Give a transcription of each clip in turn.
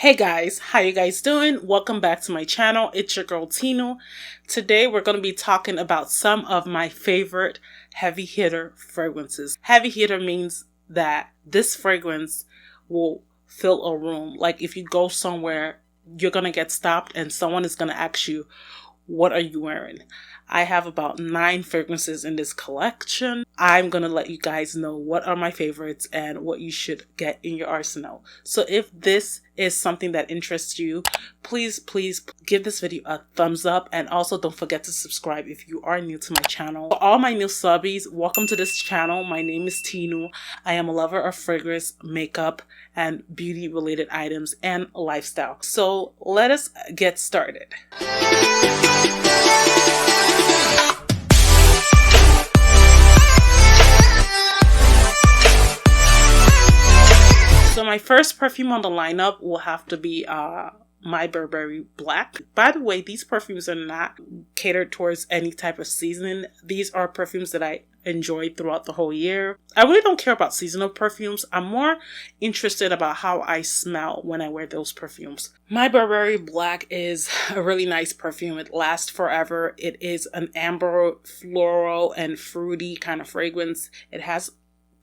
Hey guys, how you guys doing? Welcome back to my channel. It's your girl Tinu. Today we're going to be talking about some of my favorite heavy hitter fragrances. Heavy hitter means that this fragrance will fill a room. Like if you go somewhere, you're going to get stopped and someone is going to ask you, what are you wearing? I have about 9 fragrances in this collection. I'm going to let you guys know what are my favorites and what you should get in your arsenal. So if this is something that interests you, please give this video a thumbs up, and also don't forget to subscribe if you are new to my channel. For all my new subbies, welcome to this channel. My name is Tinu. I am a lover of fragrance, makeup, and beauty related items and lifestyle. So let us get started. So my first perfume on the lineup will have to be my Burberry Black. By the way, these perfumes are not catered towards any type of season. These are perfumes that I enjoy throughout the whole year. I really don't care about seasonal perfumes. I'm more interested about how I smell when I wear those perfumes. My Burberry Black is a really nice perfume. It lasts forever. It is an amber, floral, and fruity kind of fragrance. It has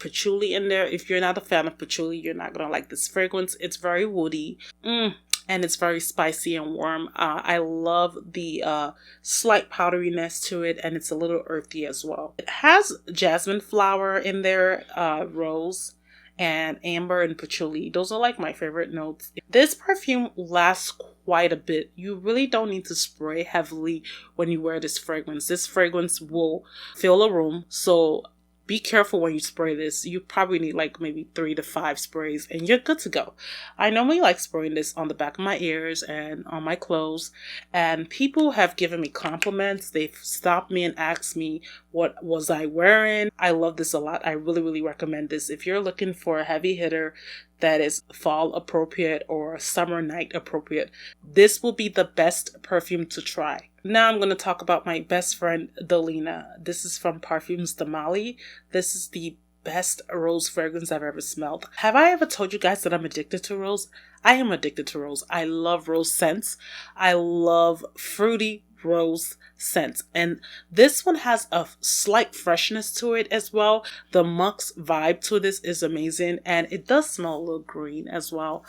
patchouli in there. If you're not a fan of patchouli, you're not gonna like this fragrance. It's very woody and it's very spicy and warm. I love the slight powderiness to it, and it's a little earthy as well. It has jasmine flower in there, rose and amber and patchouli. Those are like my favorite notes. This perfume lasts quite a bit. You really don't need to spray heavily when you wear this fragrance. This fragrance will fill a room, so be careful when you spray this. You probably need like maybe 3 to 5 sprays and you're good to go. I normally like spraying this on the back of my ears and on my clothes, and people have given me compliments. They've stopped me and asked me what was I wearing. I love this a lot. I really recommend this. If you're looking for a heavy hitter that is fall appropriate or summer night appropriate, this will be the best perfume to try. Now I'm going to talk about my best friend, Delina. This is from Parfums de Marley. This is the best rose fragrance I've ever smelled. Have I ever told you guys that I'm addicted to rose? I am addicted to rose. I love rose scents. I love fruity rose scents. And this one has a slight freshness to it as well. The Muck's vibe to this is amazing. And it does smell a little green as well.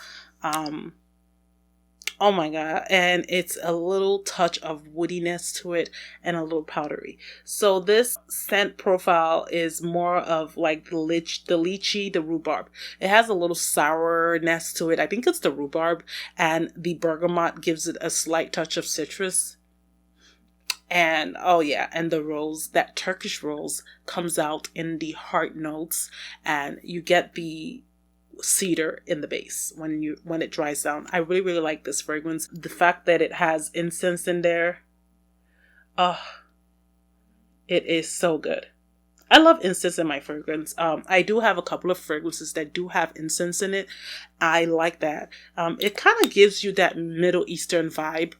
Oh my god, and it's a little touch of woodiness to it and a little powdery. So this scent profile is more of like the lychee, the rhubarb. It has a little sourness to it. I think it's the rhubarb, and the bergamot gives it a slight touch of citrus. And oh yeah, and the rose, that Turkish rose, comes out in the heart notes, and you get the cedar in the base when it dries down. I really like this fragrance. The fact that it has incense in there, it is so good. I love incense in my fragrance. I do have a couple of fragrances that do have incense in it. I like that. It kind of gives you that Middle Eastern vibe,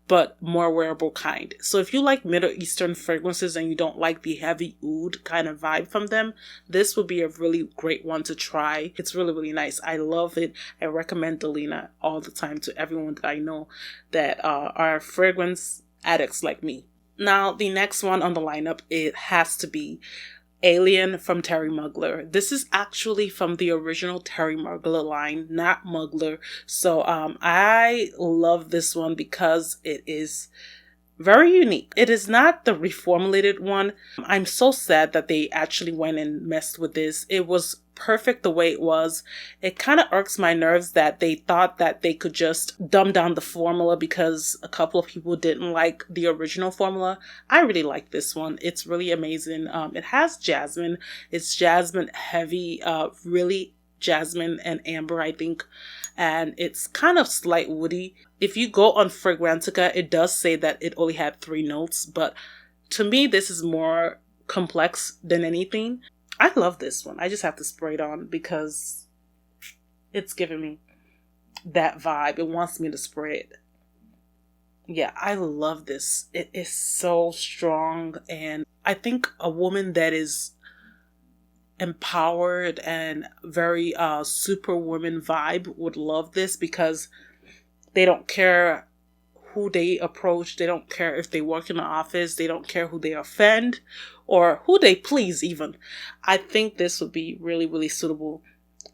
but more wearable kind. So if you like Middle Eastern fragrances and you don't like the heavy oud kind of vibe from them, this would be a really great one to try. It's really nice. I love it. I recommend Delina all the time to everyone that I know that are fragrance addicts like me. Now, the next one on the lineup, it has to be Alien from Thierry Mugler. This is actually from the original Thierry Mugler line, not Mugler. So I love this one because it is very unique. It is not the reformulated one. I'm so sad that they actually went and messed with this. It was perfect the way it was. It kind of irks my nerves that they thought that they could just dumb down the formula because a couple of people didn't like the original formula. I really like this one. It's really amazing. It has jasmine. It's jasmine heavy, really jasmine and amber, I think. And it's kind of slight woody. If you go on Fragrantica, it does say that it only had 3 notes, but to me, this is more complex than anything. I love this one. I just have to spray it on because it's giving me that vibe. It wants me to spray it. Yeah, I love this. It is so strong, and I think a woman that is empowered and very superwoman vibe would love this, because They don't care who they approach. They don't care if they work in the office. They don't care who they offend or who they please even. I think this would be really, really suitable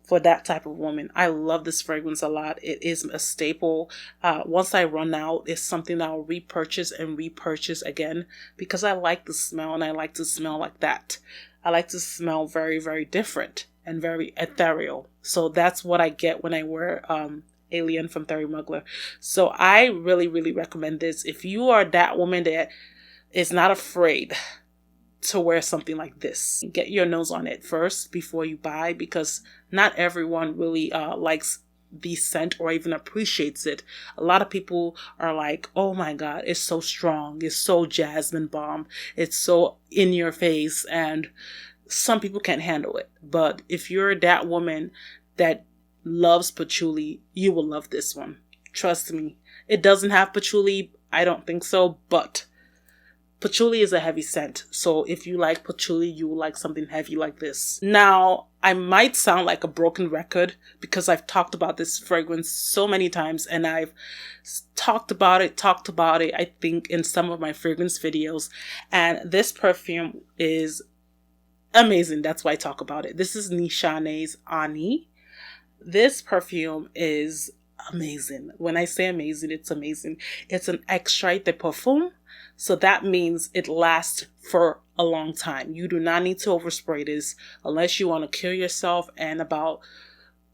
for that type of woman. I love this fragrance a lot. It is a staple. Once I run out, it's something that I'll repurchase and repurchase again because I like the smell and I like to smell like that. I like to smell very, very different and very ethereal. So that's what I get when I wear Alien from Thierry Mugler. So I really, really recommend this. If you are that woman that is not afraid to wear something like this, get your nose on it first before you buy, because not everyone really likes the scent or even appreciates it. A lot of people are like, oh my god, it's so strong, it's so jasmine bomb, it's so in your face, and some people can't handle it. But if you're that woman that loves patchouli, you will love this one. Trust me. It doesn't have patchouli, I don't think so, but patchouli is a heavy scent. So if you like patchouli, you will like something heavy like this. Now, I might sound like a broken record because I've talked about this fragrance so many times, and I've talked about it, I think, in some of my fragrance videos. And this perfume is amazing. That's why I talk about it. This is Nishane's Ani. This perfume is amazing. When I say amazing, it's amazing. It's an extrait de parfum. So that means it lasts for a long time. You do not need to overspray this unless you want to kill yourself and about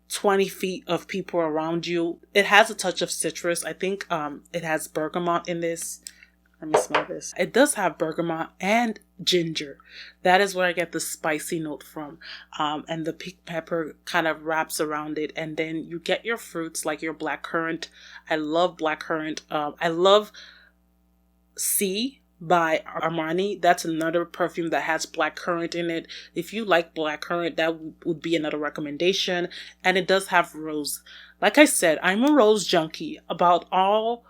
20 feet of people around you. It has a touch of citrus. I think it has bergamot in this. Let me smell this. It does have bergamot and ginger. That is where I get the spicy note from. And the pink pepper kind of wraps around it. And then you get your fruits like your blackcurrant. I love blackcurrant. I love C by Armani. That's another perfume that has blackcurrant in it. If you like blackcurrant, that would be another recommendation. And it does have rose. Like I said, I'm a rose junkie. About all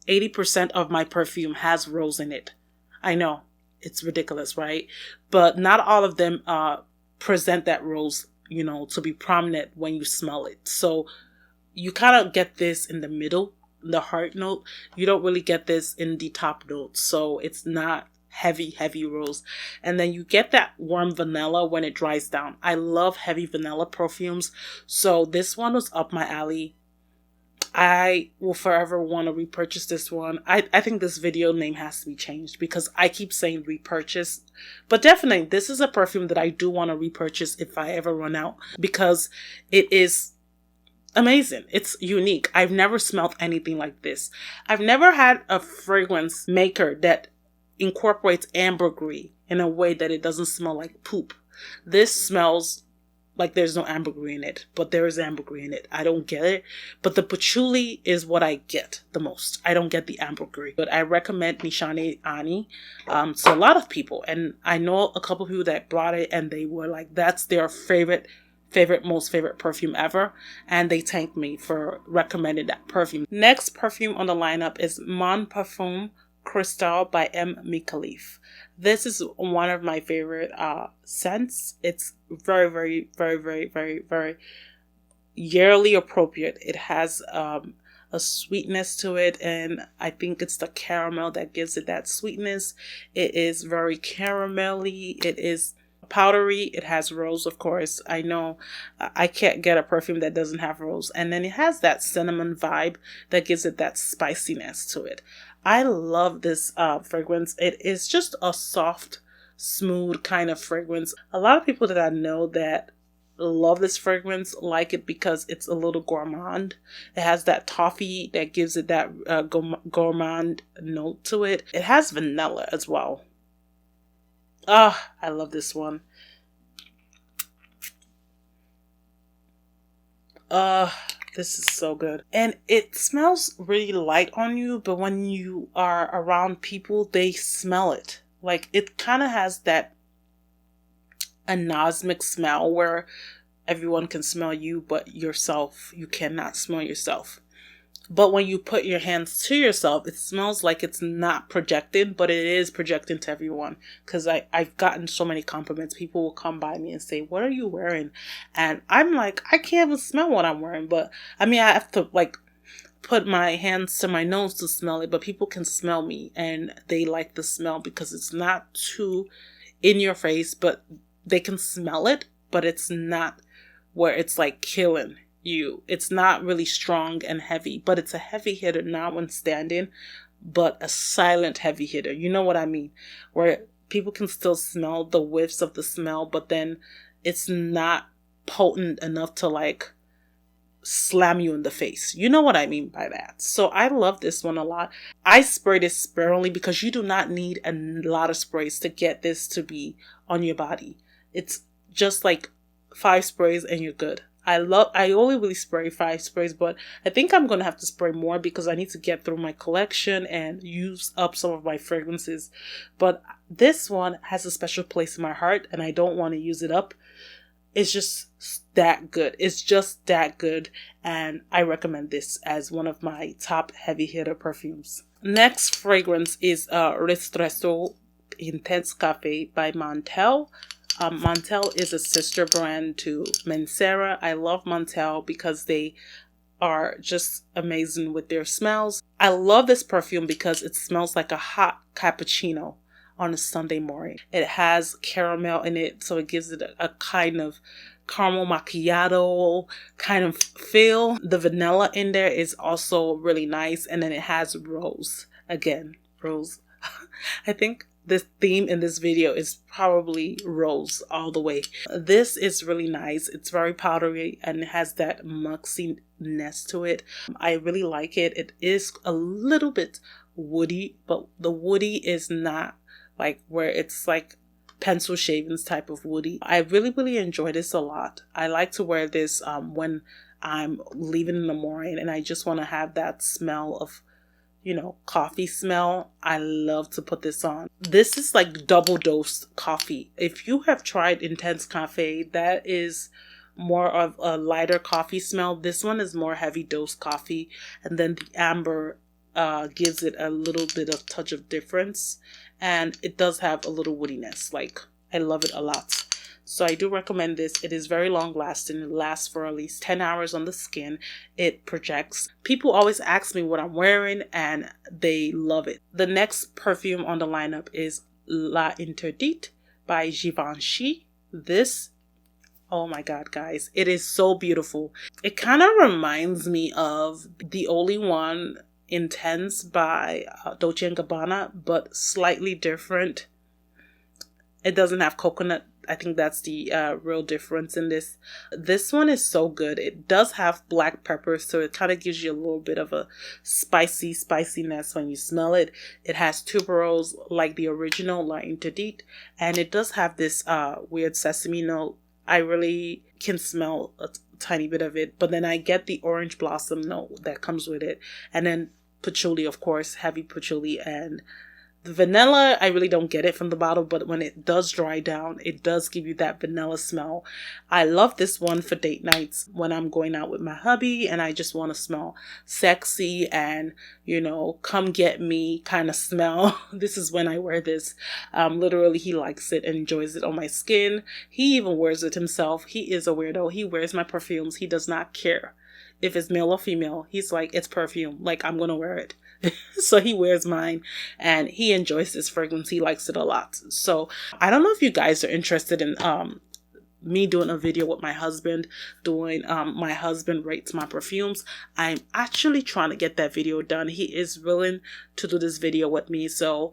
80% of my perfume has rose in it. I know, it's ridiculous, right? But not all of them present that rose, to be prominent when you smell it. So you kind of get this in the middle, the heart note. You don't really get this in the top note. So it's not heavy rose. And then you get that warm vanilla when it dries down. I love heavy vanilla perfumes. So this one was up my alley. I will forever want to repurchase this one. I think this video name has to be changed because I keep saying repurchase. But definitely, this is a perfume that I do want to repurchase if I ever run out because it is amazing. It's unique. I've never smelled anything like this. I've never had a fragrance maker that incorporates ambergris in a way that it doesn't smell like poop. This smells like there's no ambergris in it, but there is ambergris in it. I don't get it, but the patchouli is what I get the most. I don't get the ambergris, but I recommend Nishane Ani to a lot of people, and I know a couple of people that brought it, and they were like, that's their most favorite perfume ever, and they thanked me for recommending that perfume. Next perfume on the lineup is Mon Parfum Crystal by M. Micallef. This is one of my favorite scents. It's very yearly appropriate. It has a sweetness to it, and I think it's the caramel that gives it that sweetness. It is very caramelly. It is powdery. It has rose, of course. I know I can't get a perfume that doesn't have rose. And then it has that cinnamon vibe that gives it that spiciness to it. I love this fragrance. It is just a soft, smooth kind of fragrance. A lot of people that I know that love this fragrance like it because it's a little gourmand. It has that toffee that gives it that gourmand note to it. It has vanilla as well. I love this one. This is so good. And it smells really light on you, but when you are around people, they smell it. Like, it kind of has that anosmic smell where everyone can smell you, but yourself, you cannot smell yourself. But when you put your hands to yourself, it smells like it's not projected, but it is projecting to everyone. Because I've gotten so many compliments. People will come by me and say, what are you wearing? And I'm like, I can't even smell what I'm wearing. But I mean, I have to put my hands to my nose to smell it, but people can smell me and they like the smell because it's not too in your face, but they can smell it, but it's not where it's like killing you. It's not really strong and heavy, but it's a heavy hitter notwithstanding, but a silent heavy hitter. You know what I mean? Where people can still smell the whiffs of the smell, but then it's not potent enough to like slam you in the face. You know what I mean by that. So I love this one a lot. I spray this sparingly because you do not need a lot of sprays to get this to be on your body. It's just like 5 sprays and you're good. I only really spray 5 sprays, but I think I'm going to have to spray more because I need to get through my collection and use up some of my fragrances. But this one has a special place in my heart and I don't want to use it up. It's just that good. It's just that good. And I recommend this as one of my top heavy hitter perfumes. Next fragrance is Ristretto Intense Cafe by Montale. Montale is a sister brand to Mancera. I love Montale because they are just amazing with their smells. I love this perfume because it smells like a hot cappuccino on a Sunday morning. It has caramel in it, so it gives it a kind of caramel macchiato kind of feel. The vanilla in there is also really nice, and then it has rose. Again, rose. I think the theme in this video is probably rose all the way. This is really nice. It's very powdery and it has that muxiness to it. I really like it. It is a little bit woody, but the woody is not like where it's like pencil shavings type of woody. I really enjoy this a lot. I like to wear this when I'm leaving in the morning and I just want to have that smell of, you know, coffee smell. I love to put this on. This is like double dose coffee. If you have tried Intense Cafe, that is more of a lighter coffee smell. This one is more heavy dose coffee, and then the amber gives it a little bit of touch of difference, and it does have a little woodiness. Like, I love it a lot. So I do recommend this. It is very long lasting. It lasts for at least 10 hours on the skin. It projects. People always ask me what I'm wearing and they love it. The next perfume on the lineup is L'Interdit by Givenchy. This, oh my god, guys, it is so beautiful. It kind of reminds me of The Only One Intense by Dolce & Gabbana, but slightly different. It doesn't have coconut. I think that's the real difference in this. This one is so good. It does have black pepper, so it kind of gives you a little bit of a spiciness when you smell it. It has tuberose like the original L'Interdit, and it does have this weird sesame note. I really can smell a tiny bit of it, but then I get the orange blossom note that comes with it, and then patchouli, of course, heavy patchouli, and the vanilla, I really don't get it from the bottle, but when it does dry down, it does give you that vanilla smell. I love this one for date nights when I'm going out with my hubby and I just want to smell sexy and, you know, come get me kind of smell. This is when I wear this. Literally, he likes it and enjoys it on my skin. He even wears it himself. He is a weirdo. He wears my perfumes. He does not care if it's male or female. He's like, it's perfume. Like, I'm going to wear it. So he wears mine and he enjoys this fragrance. He likes it a lot. So I don't know if you guys are interested in me doing a video with my husband, doing my husband rates my perfumes. I'm actually trying to get that video done. He is willing to do this video with me, so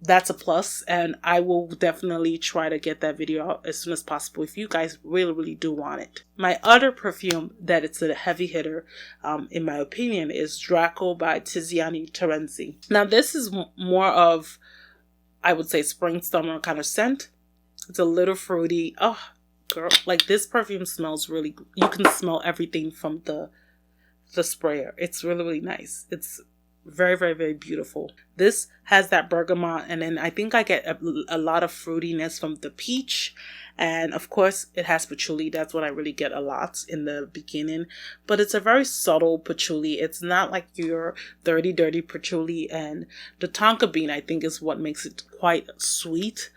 that's a plus, and I will definitely try to get that video out as soon as possible if you guys really do want it. My other perfume that it's a heavy hitter, in my opinion, is Draco by Tiziani Terenzi. Now this is more of, I would say, spring summer kind of scent. It's a little fruity. Oh girl, like this perfume smells really good. You can smell everything from the sprayer. It's really nice. It's very beautiful. This has that bergamot, and then I think I get a lot of fruitiness from the peach, and of course it has patchouli. That's what I really get a lot in the beginning, but it's a very subtle patchouli. It's not like your dirty patchouli, and the tonka bean I think is what makes it quite sweet,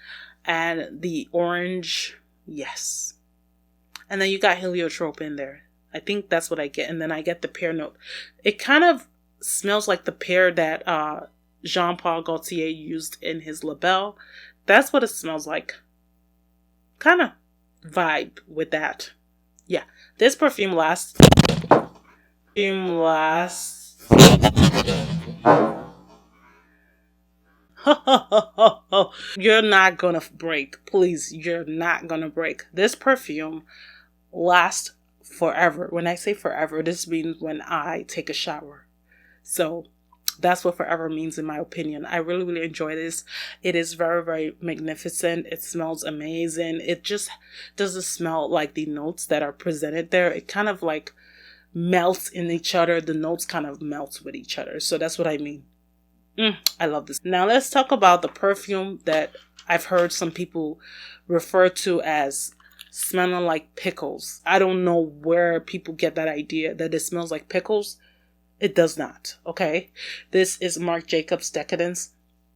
and the orange, yes, and then you got heliotrope in there. I think that's what I get. And then I get the pear note. It kind of smells like the pear that Jean-Paul Gaultier used in his Label. That's what it smells like. Kind of vibe with that. Yeah, this perfume lasts. You're not gonna break. Please, you're not gonna break. This perfume lasts forever. When I say forever, this means when I take a shower. So that's what forever means in my opinion. I really, really enjoy this. It is very, very magnificent. It smells amazing. It just doesn't smell like the notes that are presented there. It kind of like melts in each other. The notes kind of melt with each other. So that's what I mean. I love this. Now let's talk about the perfume that I've heard some people refer to as smelling like pickles. I don't know where people get that idea that it smells like pickles. It does not, okay? This is Marc Jacobs Decadence.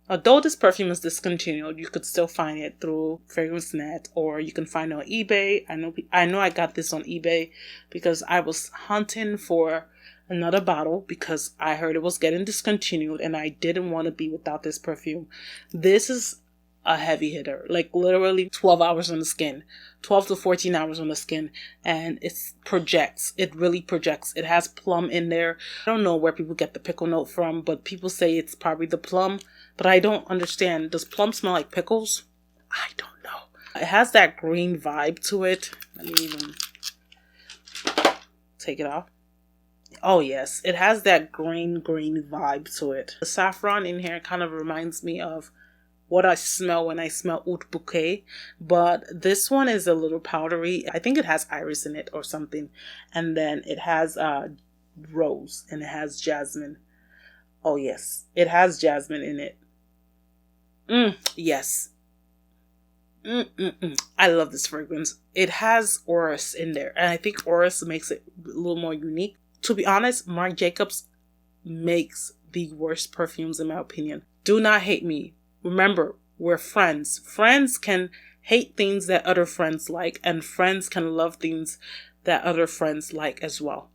Although this perfume is discontinued, you could still find it through FragranceNet, or you can find it on eBay. I know I got this on eBay because I was hunting for another bottle because I heard it was getting discontinued and I didn't want to be without this perfume. This is a heavy hitter, like literally 12 hours on the skin, 12 to 14 hours on the skin, and it really projects. It has plum in there. I don't know where people get the pickle note from, but people say it's probably the plum, but I don't understand. Does plum smell like pickles? I don't know. It has that green vibe to it. Let me even take it off. Oh yes, it has that green vibe to it. The saffron in here kind of reminds me of what I smell when I smell Oud Bouquet, but this one is a little powdery. I think it has iris in it or something, and then it has rose and it has jasmine. Oh yes, it has jasmine in it. Yes. I love this fragrance. It has orris in there, and I think orris makes it a little more unique. To be honest, Marc Jacobs makes the worst perfumes in my opinion. Do not hate me. Remember, we're friends. Friends can hate things that other friends like, and friends can love things that other friends like as well.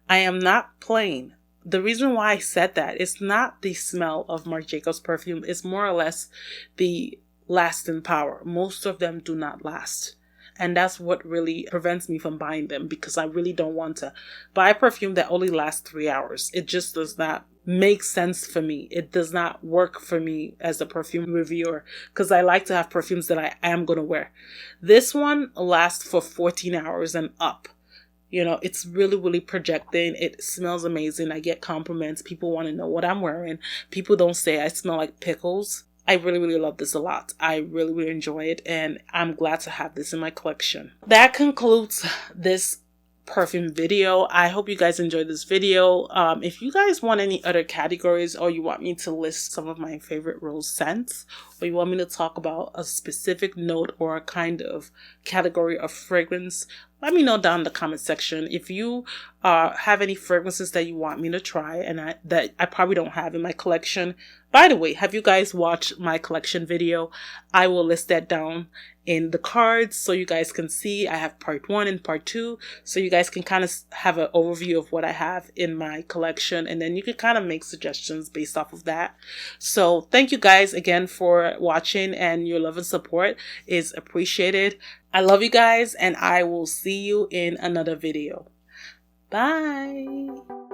I am not playing. The reason why I said that is not the smell of Marc Jacobs perfume. It's more or less the lasting power. Most of them do not last. And that's what really prevents me from buying them, because I really don't want to buy a perfume that only lasts 3 hours. It just does not make sense for me. It does not work for me as a perfume reviewer, because I like to have perfumes that I am going to wear. This one lasts for 14 hours and up. You know, it's really, really projecting. It smells amazing. I get compliments. People want to know what I'm wearing. People don't say I smell like pickles. I really, really love this a lot. I really, really enjoy it, and I'm glad to have this in my collection. That concludes this perfume video. I hope you guys enjoyed this video. If you guys want any other categories, or you want me to list some of my favorite rose scents, or you want me to talk about a specific note or a kind of category of fragrance, let me know down in the comment section. If you have any fragrances that you want me to try and that I probably don't have in my collection. By the way, have you guys watched my collection video? I will list that down in the cards so you guys can see. I have part 1 and part 2, so you guys can kind of have an overview of what I have in my collection, and then you can kind of make suggestions based off of that. So thank you guys again for watching, and your love and support is appreciated. I love you guys, and I will see you in another video. Bye.